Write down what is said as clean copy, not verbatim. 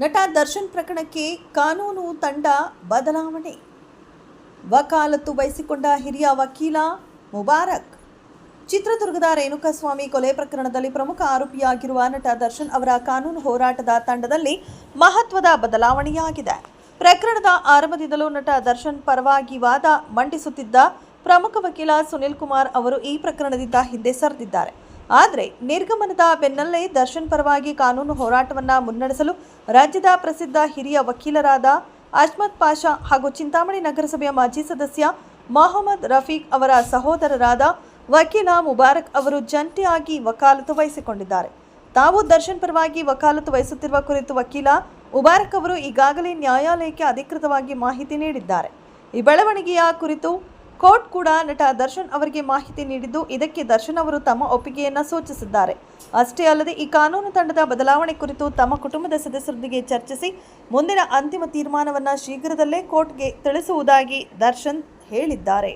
ನಟ ದರ್ಶನ್ ಪ್ರಕರಣಕ್ಕೆ ಕಾನೂನು ತಂಡ ಬದಲಾವಣೆ. ವಕಾಲತ್ತು ವಹಿಸಿಕೊಂಡ ಹಿರಿಯ ವಕೀಲ ಮುಬಾರಕ್. ಚಿತ್ರದುರ್ಗದ ರೇಣುಕಾಸ್ವಾಮಿ ಕೊಲೆ ಪ್ರಕರಣದಲ್ಲಿ ಪ್ರಮುಖ ಆರೋಪಿಯಾಗಿರುವ ನಟ ದರ್ಶನ್ ಅವರ ಕಾನೂನು ಹೋರಾಟದ ತಂಡದಲ್ಲಿ ಮಹತ್ವದ ಬದಲಾವಣೆಯಾಗಿದೆ. ಪ್ರಕರಣದ ಆರಂಭದಿಂದಲೂ ನಟ ದರ್ಶನ್ ಪರವಾಗಿ ವಾದ ಮಂಡಿಸುತ್ತಿದ್ದ ಪ್ರಮುಖ ವಕೀಲ ಸುನಿಲ್ ಕುಮಾರ್ ಅವರು ಈ ಪ್ರಕರಣದಿಂದ ಹಿಂದೆ ಸರಿದಿದ್ದಾರೆ. ಆದರೆ ನಿರ್ಗಮನದ ಬೆನ್ನಲ್ಲೇ ದರ್ಶನ್ ಪರವಾಗಿ ಕಾನೂನು ಹೋರಾಟವನ್ನು ಮುನ್ನಡೆಸಲು ರಾಜ್ಯದ ಪ್ರಸಿದ್ಧ ಹಿರಿಯ ವಕೀಲರಾದ ಅಹ್ಮದ್ ಪಾಷಾ ಹಾಗೂ ಚಿಂತಾಮಣಿ ನಗರಸಭೆಯ ಮಾಜಿ ಸದಸ್ಯ ಮೊಹಮ್ಮದ್ ರಫೀಕ್ ಅವರ ಸಹೋದರರಾದ ವಕೀಲ ಮುಬಾರಕ್ ಅವರು ಜಂಟಿಯಾಗಿ ವಕಾಲತ್ತು ವಹಿಸಿಕೊಂಡಿದ್ದಾರೆ. ತಾವು ದರ್ಶನ್ ಪರವಾಗಿ ವಕಾಲತ್ತು ವಹಿಸುತ್ತಿರುವ ಕುರಿತು ವಕೀಲ ಮುಬಾರಕ್ ಅವರು ಈಗಾಗಲೇ ನ್ಯಾಯಾಲಯಕ್ಕೆ ಅಧಿಕೃತವಾಗಿ ಮಾಹಿತಿ ನೀಡಿದ್ದಾರೆ. ಈ ಬೆಳವಣಿಗೆಯ ಕುರಿತು ಕೋರ್ಟ್ ಕೂಡ ನಟ ದರ್ಶನ್ ಅವರಿಗೆ ಮಾಹಿತಿ ನೀಡಿದ್ದು, ಇದಕ್ಕೆ ದರ್ಶನ್ ಅವರು ತಮ್ಮ ಒಪ್ಪಿಗೆಯನ್ನು ಸೂಚಿಸಿದ್ದಾರೆ. ಅಷ್ಟೇ ಅಲ್ಲದೆ ಈ ಕಾನೂನು ತಂಡದ ಬದಲಾವಣೆ ಕುರಿತು ತಮ್ಮ ಕುಟುಂಬದ ಸದಸ್ಯರೊಂದಿಗೆ ಚರ್ಚಿಸಿ ಮುಂದಿನ ಅಂತಿಮ ತೀರ್ಮಾನವನ್ನು ಶೀಘ್ರದಲ್ಲೇ ಕೋರ್ಟ್ಗೆ ತಿಳಿಸುವುದಾಗಿ ದರ್ಶನ್ ಹೇಳಿದ್ದಾರೆ.